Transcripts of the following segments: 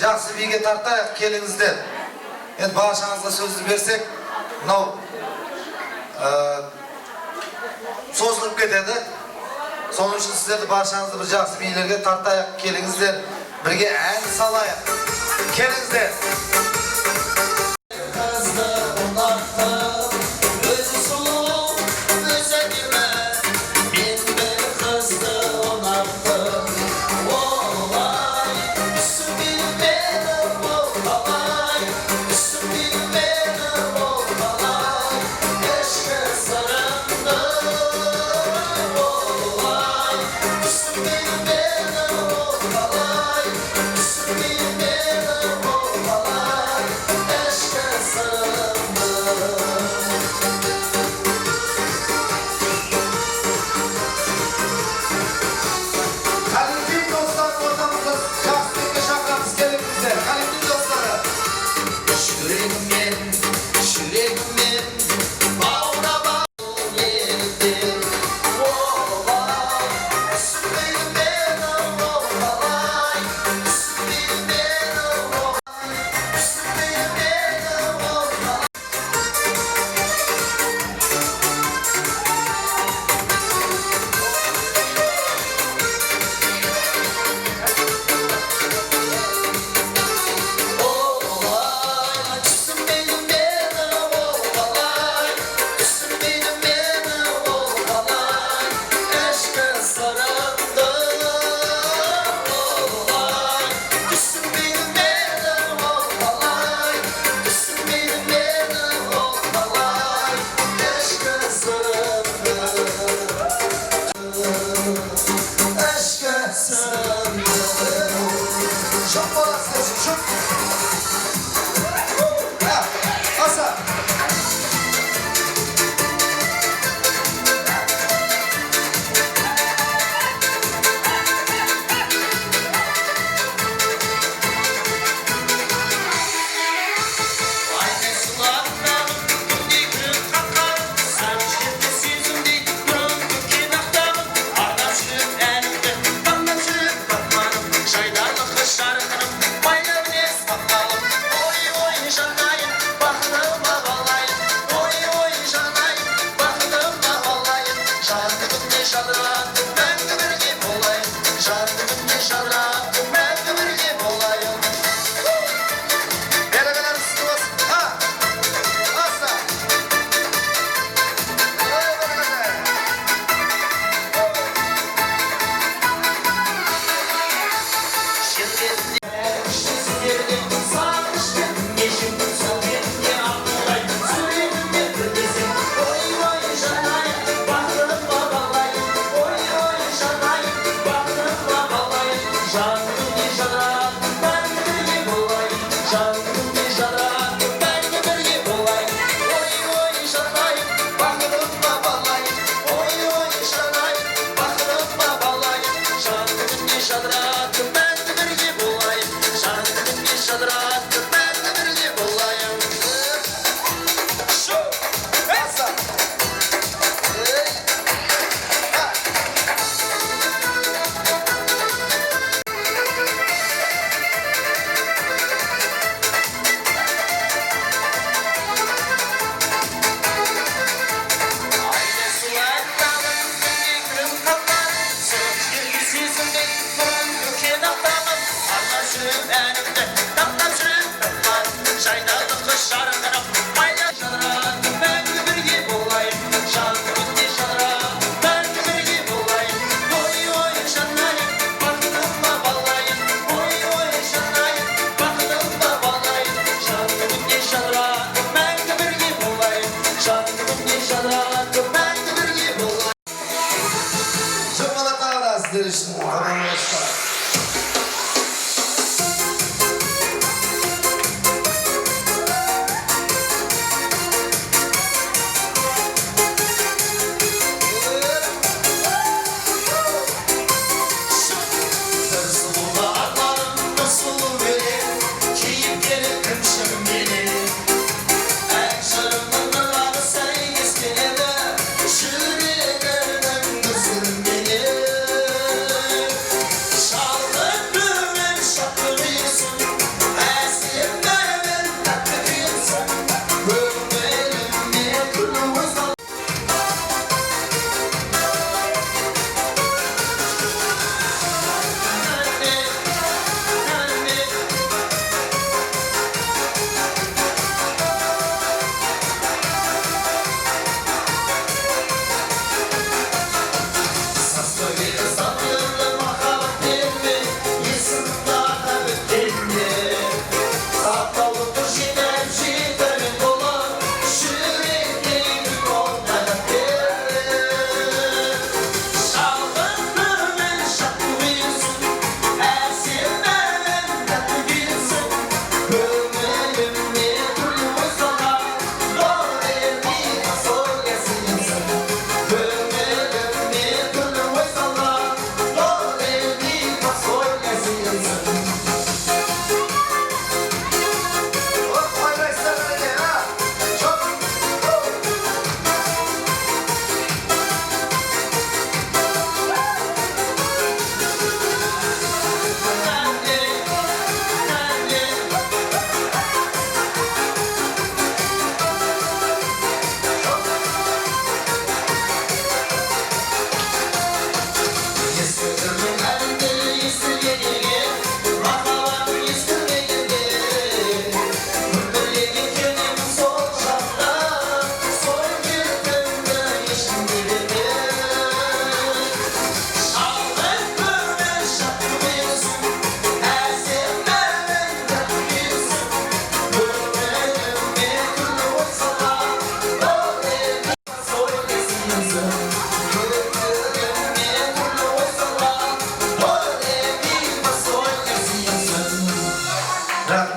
Жақсы биге тарта келіңіздер. Енді баршаңызға сөзді берсек, мынау созылып кетеді. Соның үшін сіздерді баршаңызды бір жақсы билерге тартайық, келіңіздер. Бірге ән салайық. Келіңіздер.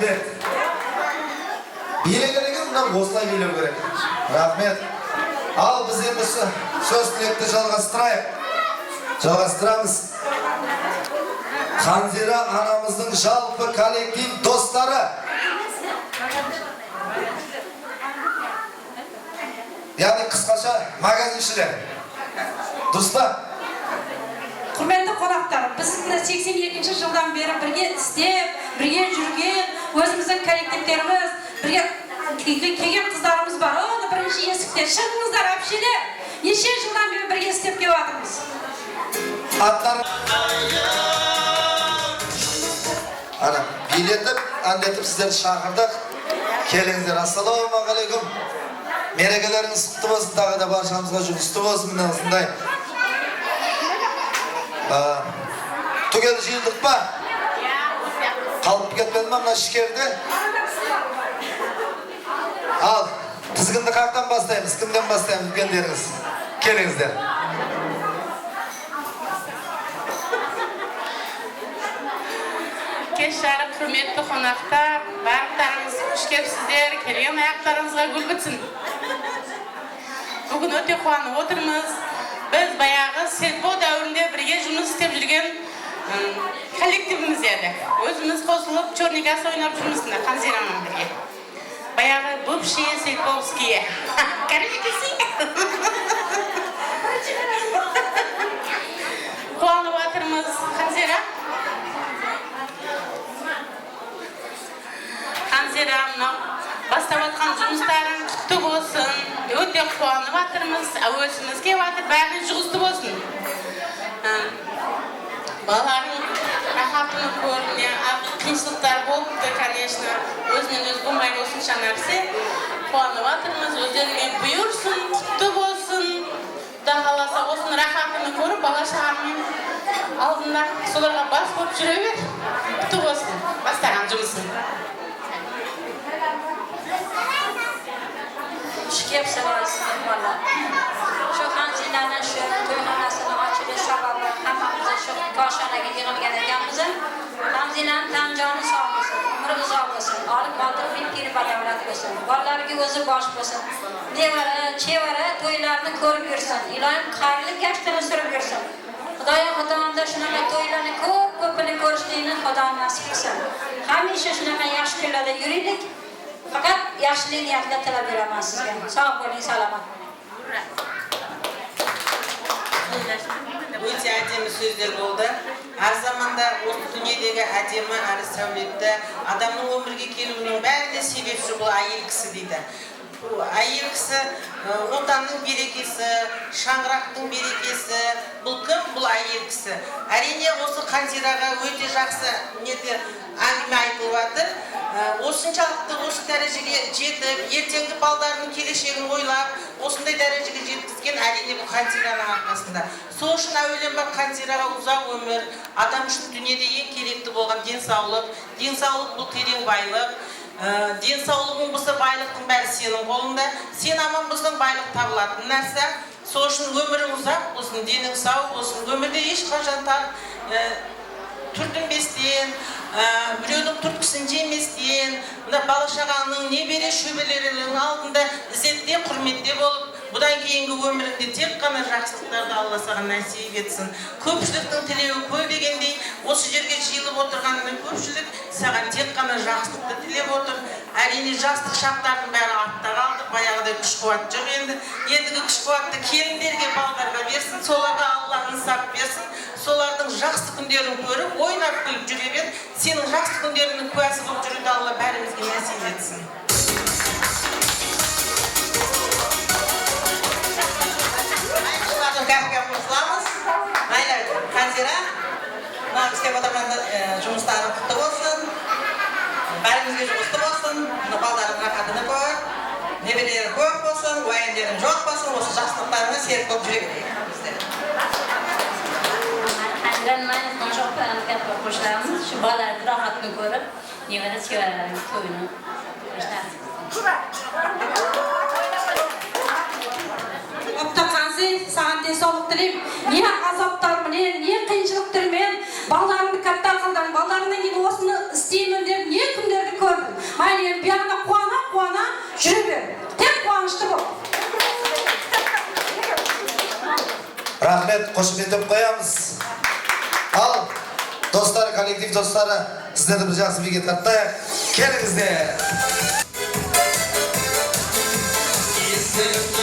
Рахмет. Биле керек мындан осылай билеу керек. Рахмет. Ал біз енді сөз тілекті жалғастырамыз. Ханзира анамыздың жалпы коллектив достары. Яғни қысқаша магазиншілер. Дұрыс па? Құрметті қонақтар, біз 82 жылдан бері бірге істеп, бірге жүрген, өзіміздің коллективтеріміз, бірге келген қыздарымыз бар. Оны бірінші есікте шығыңыздар, әпшелер. Неше жылдан бері бірге істеп келіп жатырмыз. Аттар ана билетіп, әндетіп сіздерді шақырдық. Келіңіздер. Ассалаумағалейкум. Мерекелеріңіз құтты болсын, тағы да баршамызға жұмысты болсын. Міне осындай түгел жиылдық па? Қалып кетпеді ма мына шекерді? Ал, тізгінді қақтан бастаймыз? Кімден бастаймыз үлкендеріңіз? Келіңіздер. Кеш жарық құрметті қонақтар, барлықтарыңыз қош келіпсіздер, келген аяқтарыңызға гүл бітсін. Бүгін өте қуанып отырмыз. Біз баяғы сельпо дәуірінде бірге жұмыс істеп жүрген коллективіміз еді. Өзіміз қосылып, черникасы ойнап жүрмізді, Ханзирамен бірге. Баяғы бывшие сельповские. Кәрмекесі? Қуанып отырмыз, Ханзира. Ханзира, бастап атқан жұмыстарың құтты болсын. Өте қуанып атырмыз, әуесіміз кеп атыр, бәрін жұғысты болсын. Балалардың рахатыны көріне, қиыншылықтар болыпты, конечно. Өзінен өз болмай осынша нәрсе. Қуанып атырмыз, өздеріне бұйырсын, құтты болсын. Құда қаласа осыны рахатыны көріп, бала шағамен алдында соларға бас болып жүре бер. Құтты болсын, бастаған жұмысын. Şükepsiniz valla. Şu Hanzira'nın şu to'yxonasini ochilish sababi hammamiz shu koshanaga yig'ilgan ekanmiz. Hanzira'ning tan joni sog' bo'lsin, umri uzoq bo'lsin, olib botir piri badavlat bo'lsin, bolalariga o'zi bosh bo'lsin. Nevara, chevara to'ylarni ko'rib yursin, ilohim xayrli gashtini surib yursin. Xudoyo xudoimda shunaqa to'ylarni ko'pini ko'rishlikni Xudo nasib qilsin. Hamisha shunaqa yaxshi kunlarda yuraylik. Fakat yaşlı niyatla tilab beraman sizga. Sog' bo'ling, salomat bo'ling. Өте әдемі сөздер болды. Әр заманда осы дүниедегі әдемі әрі сәулетті адамның өмірге келуінің бәрінде себепші бұл әйел кісі дейді. Әйел кісі отанның берекесі, шаңырақтың берекесі. Бұл кім? Бұл әйел кісі. Әрине осы Ханзираға өте жақсы әңгіме айтылып жатыр. Осыншалықты осы дәрежеге жетіп, ертеңгі балдарының келешегін ойлап, осындай дәрежеге жеткізген әрине бұл Ханзираның арқасында. Сол үшін әуелен бар Ханзираға ұзақ өмір, адам үшін дүниеде ең керекті болған денсаулық. Денсаулық бұл терең байлық. Денсаулығың болса, байлықтың бәрі сенің қолыңда. Сен аман болсаң, байлық табылатын нәрсе. Сол үшін өмірің ұзақ болсын, денің сау болсын. Өмірде ешқашан түртінбестен, біреудің түрткісін жеместен, бала шағаның небере шөберелерінің алдында ізетте, құрметте болып, бұдан кейінгі өміріңде тек қана жақсылықтарды Алла саған нәсіп етсін. Көпшіліктің тілеуі көбегендей, осы жерге жиылып отырғанымен көпшілік саған тек қана жақсылықты тілеп отыр. Әрине жастық шақтардың бәрі артта қалды, баяғыдай күш қуат жоқ енді. Ендігі күш қуатты келіндерге, балдарға берсін, соларға Алла ынсап берсін. Солардың жақсы күндерін көріп, ойнап күліп жүре бер. Сенің жақсы күндерінің куәсі болып жүруді Алла бәрімізге нәсіп етсін. Кәпке қосыламыз. Ханзира, істеп отырған жұмыстарын құтты болсын. Бәрімізге жұмысты болсын. Балдардың рахатыны көр. Небелері көп болсын, уайымдерің жоқ болсын. Осы жақсылықтарына серік болып жүре берейік. Hadiranmayın, çok beğendik hoşlarımız. Şu bağlarda rahatını görüp, nevada çevrelerinin toyunu başlarız. Oktaqansi, sağın densoqlik tileyim. Niye azaplarım, niye qiyinchiliklarım, bağlarımni katta qildim, bağlarımdan keyin osini isteyman deb, niye kunlarni ko'rdim. qo'shib etib qo'yamiz. Al, do'stlar, kollektiv do'stlari, sizlarni bir yaxshi birga tartib kelingizlar. Şimdi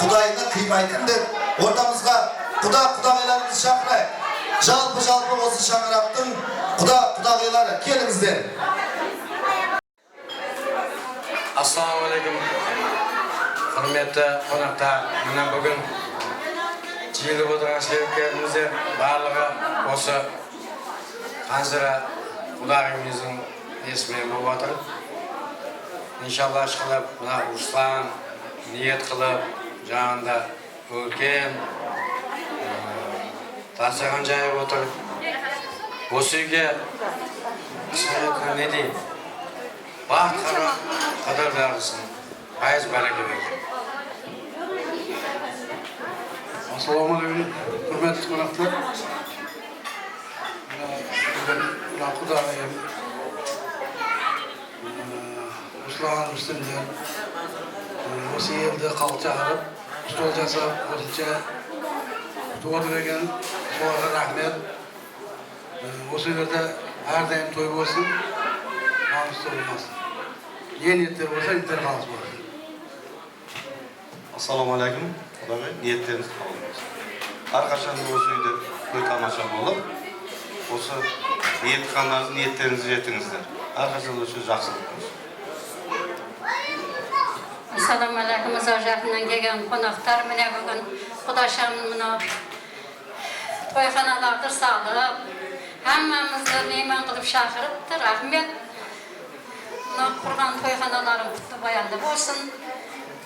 Kudayına kıymaytın dep ortamızga kudaylarımızı şakırayık. Жалпы осы шаңырақтың құдағилары келіңіздер. Ассалаумағалейкум. Құрметті қонақтар, мына бүгін жиылып отырған себепкеріміздер барлығы осы Қанзыра құдағимыздың есімімен болып отыр. Иншалла қылып, мына Руслан ниет қылып, жағында үлкен тасыған жайып отыр. Осы үйге не дейін? Бақыт қадар бағысын, пайыз бәрәке берген. Ассалаумағалейкум, құрметті қонақтар. Мына құдағайым Руслан Рүстемден осы елді халық шақырып, стол жасап, осынша туады берген соларға рахмет. Осы жерде әрдайым той болсын, намысты болмасын. Не ниеттер болса, ниеттер қалыс болсын. Ассалаумағалейкум, құдағай, ниеттеріңіз қабыл болсын. Әрқашан осы үйде той тамаша болып, осы ниет қылғандарыңыз ниеттеріңізді жетіңіздер. Әрқашан осы жақсылық болсын. Ассалаумағалейкум, ұзақ жақыннан келген қонақтар, міне бүгін құдашамның мына тойханаларды салып, hamamızды мейман қылып шақырыпты, рахмет. Мына құрған тойханаларың құтты баянды болсын.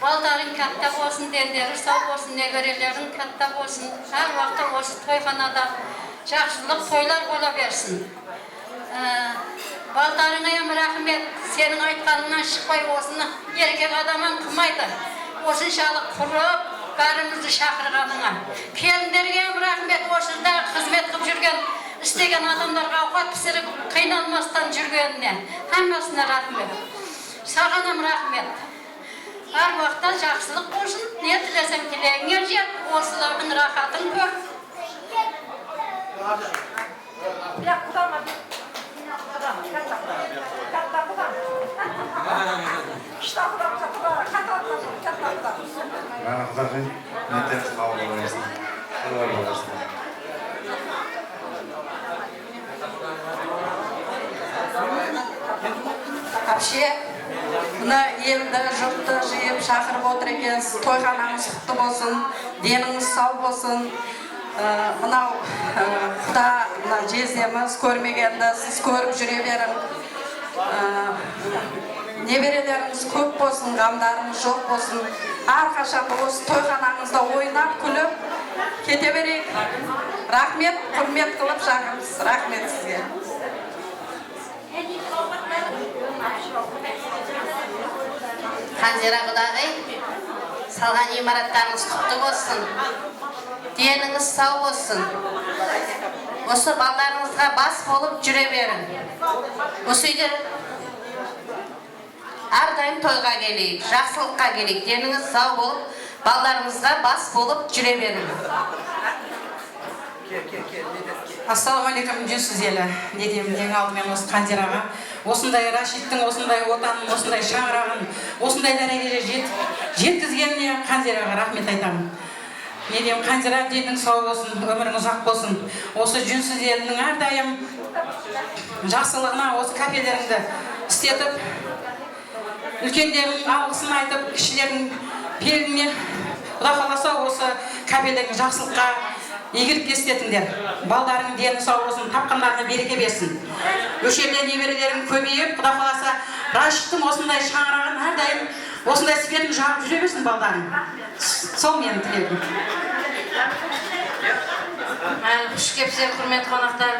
Балдарың кәтті болсын, дендері сау болсын, неберелерің кәтті болсын. Әр уақытта осы тойханада жақсылық тойлар бола берсін. Балдарыңа ем рахмет, сенің айтқаныңнан шықпай осыны еркек адамын қымайды. Осыншалық құрып, бәрімізді шақырғаныңа. Келіндерге ем рахмет, осында қызмет қып жүрген, істеген адамдарға ауқат пісіріп, қиналмастан жүргеніне. Хамасына рахмет. Сағанам рахмет. Әр уақытта жақсылық болсын, не тілесем тілегіңе жет, осылардың рахатын көр. Құдағай, ниеттеріңіз қабыл болсын. Вообще, мына елді жұртты жиып шақырып отыр екенсіз, тойханаңыз құтты болсын, деніңіз сау болсын. Мынау құда жездеміз көрмегенді сіз көріп жүре берің. Неберелеріңіз көп болсын, ғамдарыңыз жоқ болсын. Әрқашан осы тойханаңызда ойнап күліп кете берейік. Рахмет, құрмет қылып шақырыңыз. Рахмет сізге. Қанзира құдағай, салған имараттарыңыз құтты болсын, деніңіз сау болсын. Осы балдарыңызға бас болып жүре берін. Осы үйде әрдайым тойға келейік, жақсылыққа келейік, деніңіз сау болып, балдарыңызға бас болып жүре берін. Ассалаумағалейкум, жүзсіз елі. Не деймін, ең алдымен осы Қанзираға, осындай Рашидтің, осындай отанын, осындай шаңырағын, осындай дәрежеге жеткізгеніне Қанзираға рахмет айтамын. Не деймін, Қанзира, денің сау болсын, өмірің ұзақ болсын. Осы жүнсіз елінің әрдайым жақсылығына осы кәпелеріңді істетіп, үлкендердің алғысын айтып, кішілердің пеліне, Құда қаласа осы кәпелердің жақсылыққа игілік естетіңдер. Балдарың дені сау болсын, тапқандарына береке берсін. Өшелде неберелерің көбейіп, Құда қаласа Рашидтың осындай шаңырағын әрдайым осындай светін жағып жүре берсін балдарың. Сол менің тілегім. Құш кепсер, құрмет қонақтар,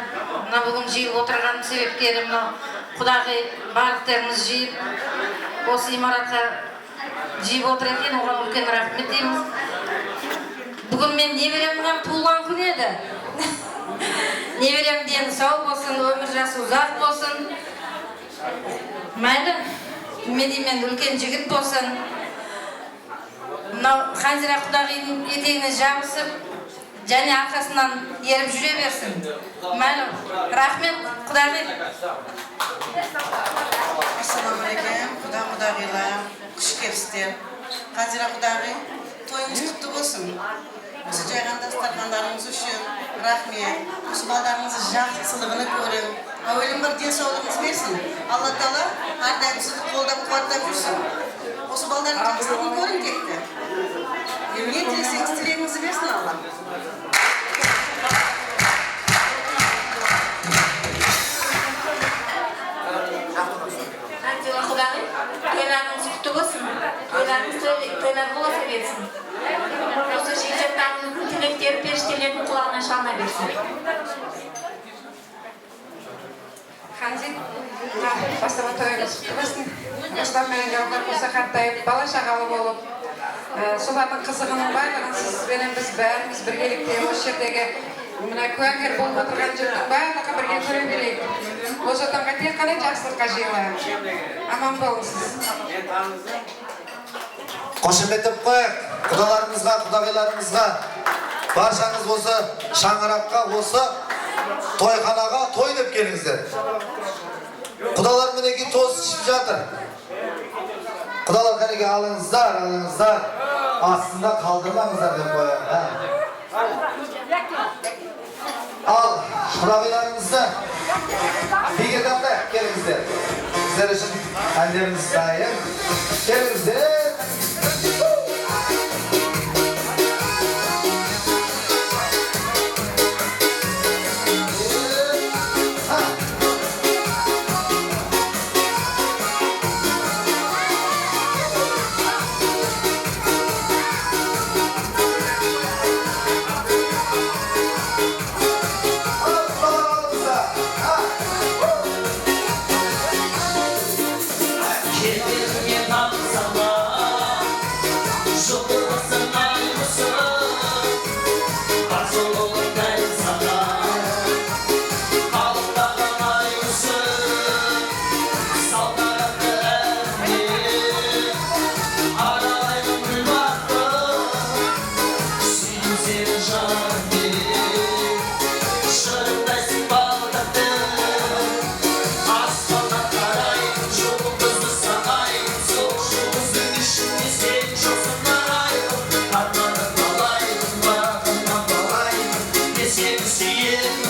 мына бүгін жиылып отырған себепкері мына құдағи барлықтарыңыз жиып, осы имаратқа жиып отыр екен, оған үлкен рахмет дейміз. Бүгін мен неберемнен туылған күн еді. Неберем дені сау болсын, өмір жасы ұзақ болсын. Мәйлі, мен үлкен жігіт болсын. Мынау Қанзира құдағидің етегіне жабысып, және арқасынан еріп жүре берсін. Мәлім, рахмет құдағи. Ассалаумағалейкум, құдағилар, құш келіпсіздер. Қанзира құдағи, тойыңыз olsun. Осы жайған дастархандарыңыз үшін рахмет. Осы балдарыңыздың жақсылығını көріп, әуелім бір денсаулығыңыз берсін. Алла Тағала әрдайым сізді қолдап қуаттап жүрсін. Осы балдардың жақсылығын көрін текті. Не тілесеңіз тілегіңізді берсін Алла. Құдағи, тойларыңыз құтты болсын. Тойларыңыз тойлар бола берсін. Осы жекжаттарының тілектері періштелердің құлағына шалына берсін. Ханзик, бастама тойыңыз құтты болсын. Осылар менен жауаптар болса қартайып, бала шағалы болып, солардың қызығының барлығын сізбенен біз бәріміз біргелікте осы жердегі мына куәгер болып отырған жұрттың барлығы бірге көре берейік. Осы отанға тек қана жақсылыққа жиылайық. Аман болыңыз. Қошеметтеп қояйық құдаларымызға, құдағиларымызға, баршаңыз осы шаңыраққа, осы тойханаға той деп келіңіздер. Құдалар мінеки тоз ішіп жатыр. Құдалар қанеке алыңыздар, алыңыздар. Астында қалдырмаңыздар деп қояйық. Ал құдағиларымызды биге тартайық, келіңіздер. Сіздер үшін әндеріміз дайын. Келіңіздер. Yes.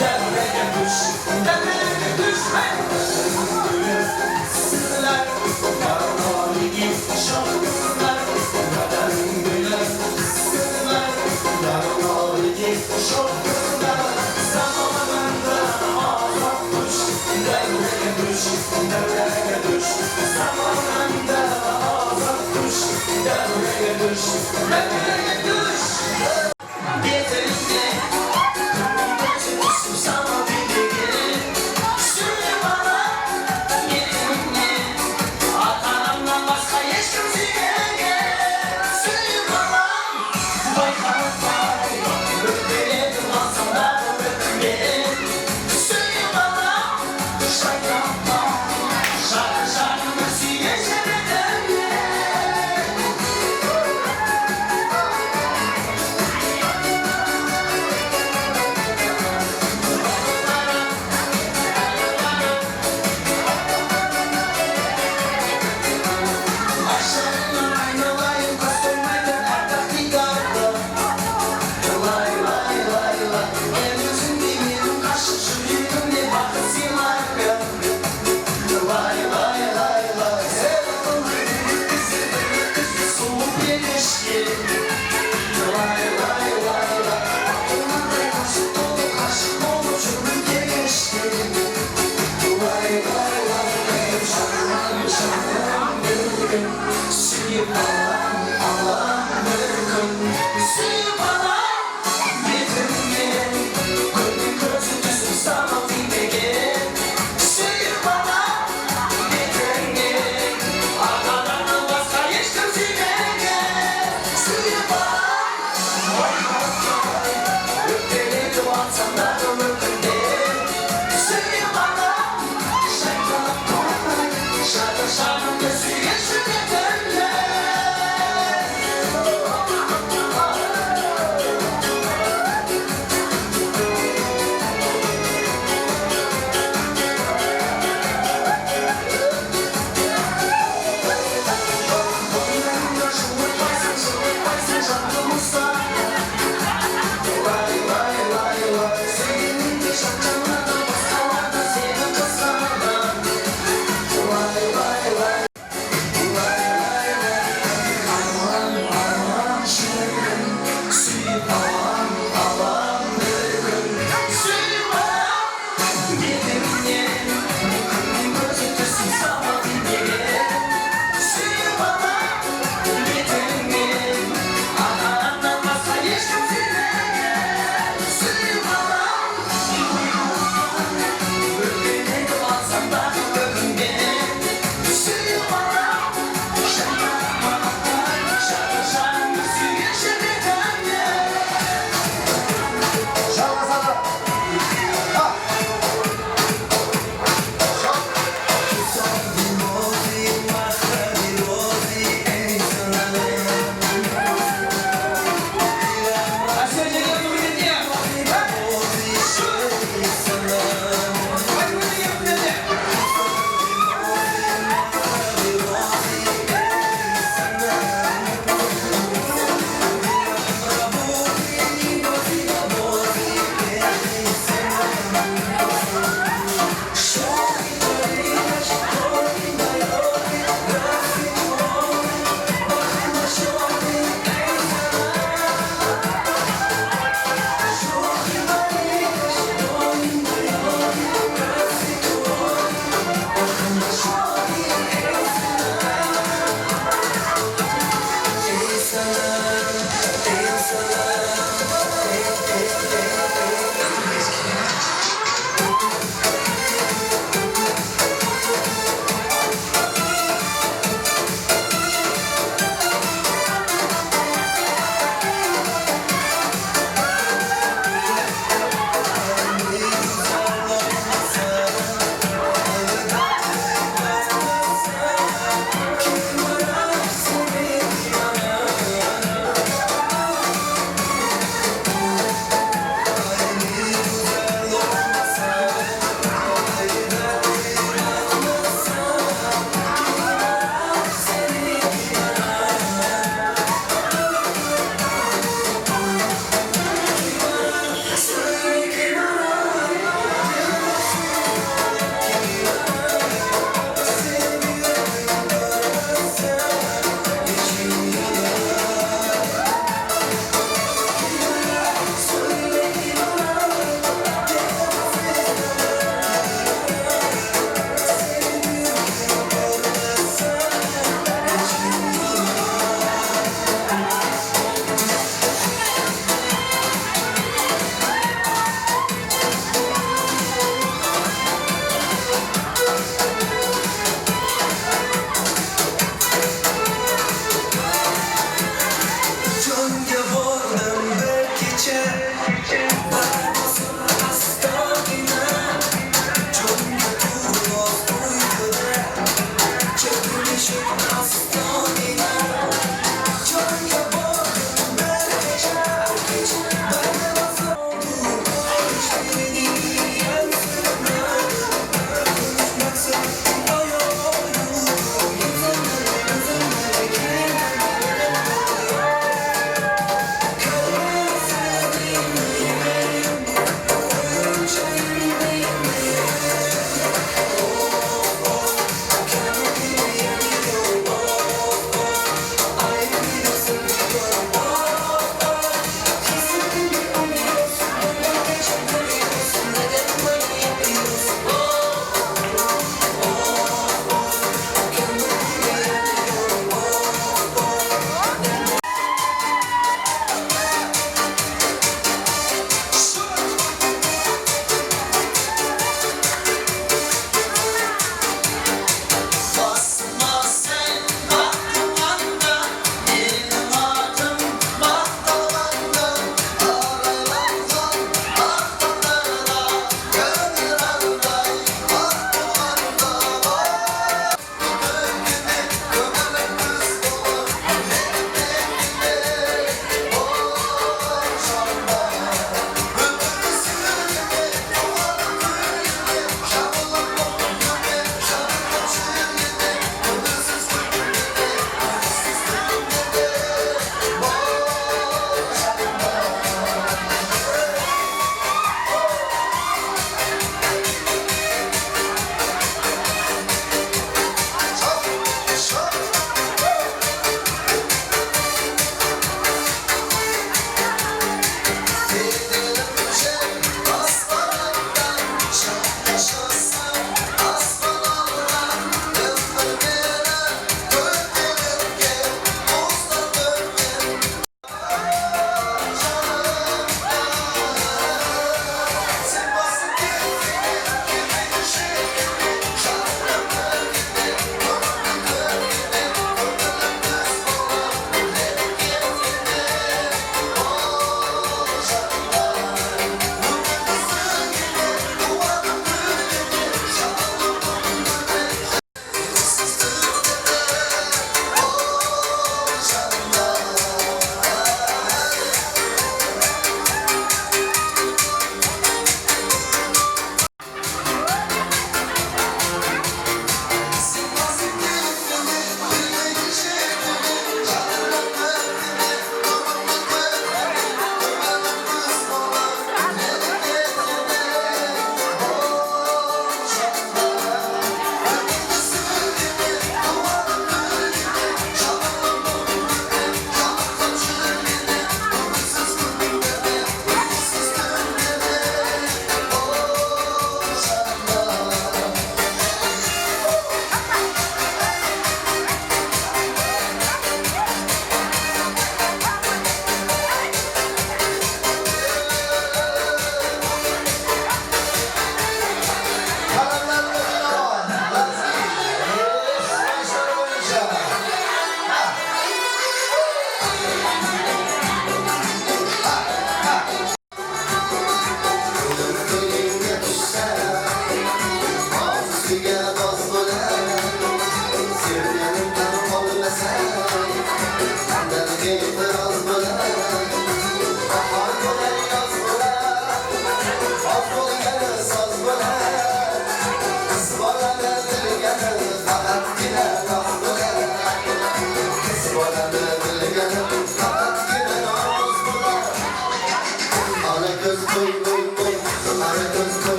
devreye düş, sizler, yarmalı git şarkılar, neden böyle sizler, yarmalı git şarkılar, zamanında azap düş, devreye düş, zamanında azap düş, devreye düş. Yeterince gözümüzsün sana bir gelin. Söyle bana yeterince arkandan başka hiç kimseye. Söyle bana baykanıp var öpmeledim ağzımda öpmeledim. Söyle bana şarkı müziği geçemeden. Aşağıdan aynalayım kastırmaydım artık digarda. Lay lay lay lay en yüzün demirim kaşı şu yüzümde bakın simarka. Lay lay lay lay sevdim soğuk bir ilişki. Lay lay lay lay aklımda kaşık dolu kaşık olmuş ömür geçti. Lay lay lay yaşanmam bir gün. Suyu bana Allah'ım mümkün. Suyu bana yetinmeyen gönlüm gözü düzüm sana bilmegen. Suyu bana yetinmeyen arkadan başka hiç kimseye. Suyu bana öpmeledim ağzımda mümkün değil. Suyu bana şarkı müziği geçmeden. Lay lay lay lay senin de şarkına da basalarda senin kıskanada. Lay lay lay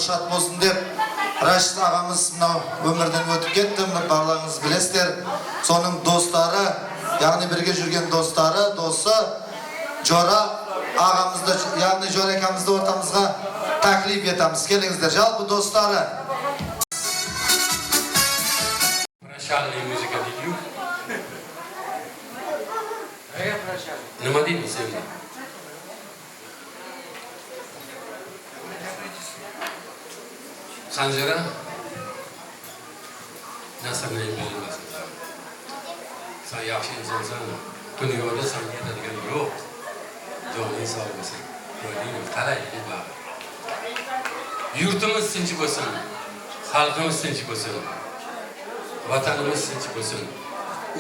Şat bolsun dep Raşit ağamız ömürden ötüp ketdi, barlarınız bilesizler. Sonun dostları, yani birge жүрген dostları, dostu Jora ağamızda, yani Jora akamızda ortamızga taklif etamiz. Kelingizler, жалпы dostları. Prashadli muzika deydi-yu. Nima deymiz endi? Sanjara nasibni bilmasin. Sen yaxshi insonsan, dunyoda senga yetadigan yo'q. Joning sog' bo'lsin. Ko'rdingmi? Qalay bu bab. Yurtimiz tinch bo'lsin, xalqimiz tinch bo'lsin, vatanimiz tinch bo'lsin,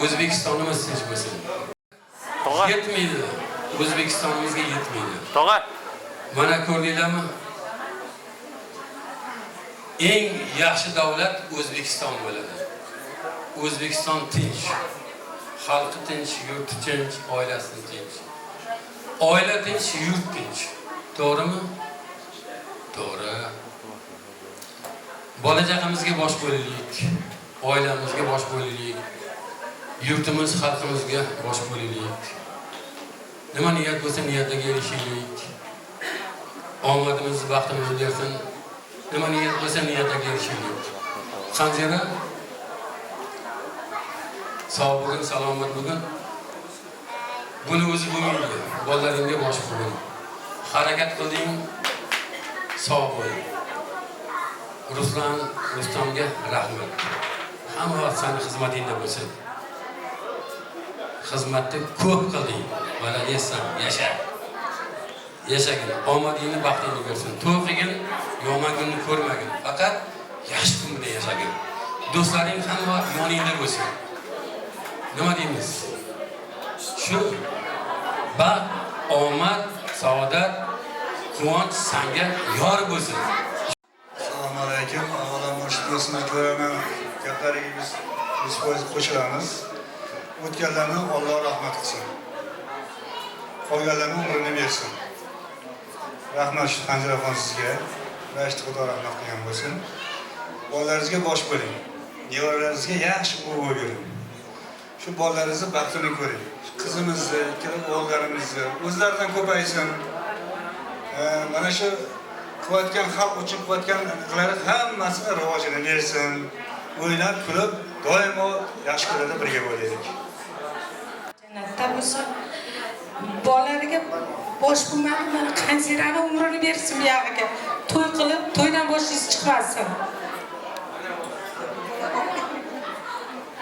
O'zbekistonimiz tinch bo'lsin. Yetmaydi. O'zbekistonimizga yetmaydi. Tog'a. Mana ko'rdinglarmi? Eng yaxshi davlat O'zbekiston bo'ladi. O'zbekiston tinch, xalqi tinch, yurti tinch, oilasi tinch. Oila tinch, yurt tinch. To'g'rimi? To'g'ri. Bola-chaqamizga bosh bo'laylik, oilamizga bosh bo'laylik, yurtimiz, xalqimizga bosh bo'laylik. Nima niyat bo'lsa niyatga erishaylik. Omadimiz, baxtimiz bersin. Nima niyat bo'lsa niyatga erishaylik. Sanjara sog' bo'lgin, salomat bo'lgin. Buni o'zi bo'lmaydi. Bolalaringga bosh bo'lgin. Harakat qilding, sog' bo'l. Rustamga rahmat. Hamma vaqt seni xizmatingda bo'lsin. Xizmatni ko'p qilding. Maladiysan, yasha. Yashagin, omadingni, baxtingni bersin. To'g'rigin, yomon kunni ko'rmagin. Faqat yaxshi kun bilan yashagin. Do'stlaring hamma yoningda bo'lsin. Nima deymiz? Shu baxt, omad, saodat, quvonch senga yor bo'lsin. Assalomu alaykum. Avvalambor shu do'stlarni gaplariga biz 100% qo'shilamiz. O'tganlarni Alloh rahmat qilsin. Qolganlarni umrini bersin. Rahmat shu Xanjiraxon sizga. Rashid Xudo rahmat qilgan bo'lsin. Bolalaringizga bosh bo'ling. Nevaralaringizga yaxshi o'g'il bering. Shu bolalaringizni baxtini ko'ring. Qizimizni, ikkala o'g'illarimizni o'zlaridan ko'paysin. Mana shu qilayotgan xalq uchun qilayotganlari hammasini rivojini bersin. O'ynab kulib, doimo yaxshi kunlarda birga bo'laylik. Jannatda bo'lsin. Bolalariga bosh bo'lmadi, mana Xanjirani umrini bersin bu yog'iga. To'y qilib, to'ydan boshingiz chiqmasin.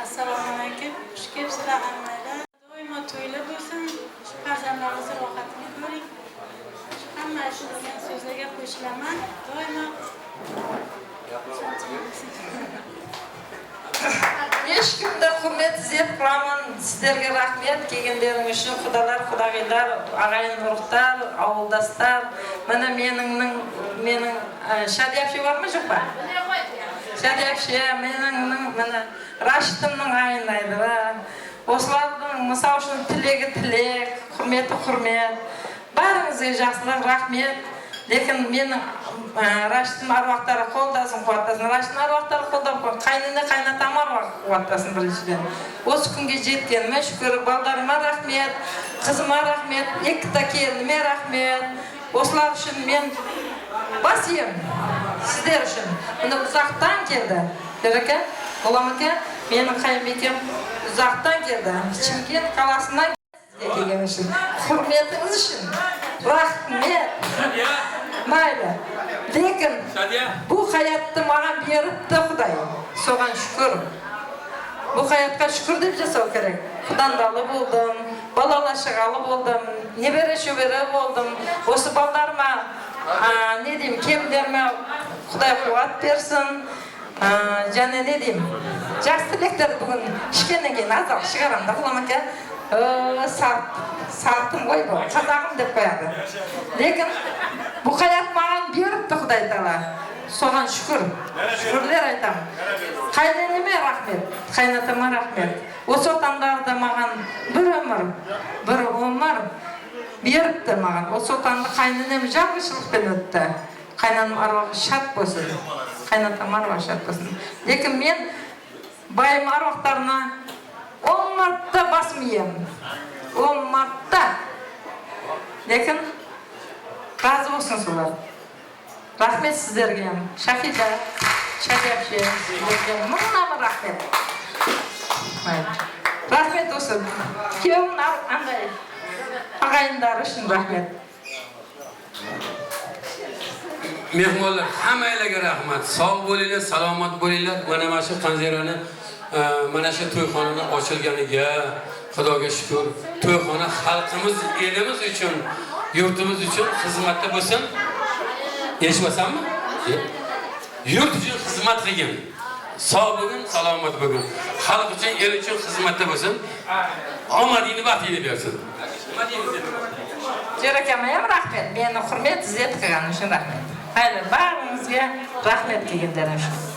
Assalomu alaykum. Xush kelibsizlar hammalar. Doimo to'ylar bo'lsin. Shu farzandlaringizni rohatini ko'ring. hamma shu degan so'zlarga qo'shilaman. Doimo Besh kunda hurmat ziyat qilaman. Sizlarga rahmat kelganlaring uchun. Xudolar, xudog'iylar, ag'ayin urug'lar, ovuldoslar. Mana mening Shadiyapshi bormi, yo'qmi? Shadiyapshi mening mana Rashidimning ayinlaydilar. Oslarning misol uchun tilak, hurmat. Baringizga yaxshilik rahmat. Lekin mening Rashidning arvohlari qo'ldasin, quvvatlasin. Rashidning arvohlari qo'lda, qaynatam arvoh quvvatlasin birinchidan. O'sha kunga yetganman, shukr. Bolalarima rahmat, qizimga rahmat, ikkita kelinimga rahmat. O'slar uchun men basiyim. Sizlar uchun. Buni uzoqdan keldi. Aka, G'ulom aka, mening qaynbekam uzoqdan keldi. Chimkent qalasidan kelgan uchun. Hurmatingiz uchun. Rahmat. Mayli. Lekin bu hayotni menga beribdi Xudoy. So'g'an shukr. Bu hayotga shukr deb jasov kerak. Xudandali bo'ldim, bolalashig'ali bo'ldim, nebara-shubara bo'ldim. O'sha bolalarga ne deyim, kelganlarga Xudoy quvvat bersin. Jana ne deyim? Yaxshiliklar bugun ishgandan keyin azal chiqaramda G'ulom aka. Sartım qo'y bu, qazog'im deb qo'yadi. Lekin bu hayot menga beribdi Xudoy taolo. So'g'an shukr. Shukrlar aytaman. Qaynonamga rahmat, qaynatamga rahmat. O'sha otamlarda menga bir umr beribdi menga. O'sha otamni qaynonam jarg'ishlik bilan o'tdi. Qaynonam arvohi shod bo'lsin. Qaynatam arvohi shod bo'lsin. Lekin men bayim arvohlarini 10 marta basmayım. 10 marta. Lekin razı olsun sizlar. Rahmet sizlerge ham. Shahida, Shadiyapshi, sizlarga mingdan rahmet. Rahmet olsun. Kuyovim anday ag'ayinlari uchun rahmet. Mehmonlar, hammalarga rahmat. Sog' bo'linglar, salomat bo'linglar. Mana shu Qanzirani mana shu to'yxonani ochilganiga Xudoga shukr. To'yxona xalqimiz, elimiz uchun, yurtimiz uchun xizmatda bo'lsin. Eshitmasammi? Yurt uchun xizmat qilgin. Sog' bo'lgin, salomat bo'lgin. Xalq uchun, el uchun xizmatda bo'lsin. Omadingni, baxtingni bersin. Jo'rakama ham rahmat. Meni hurmat, izzat qilganim uchun rahmat. Hayli, baringizga rahmat kelganlaring uchun.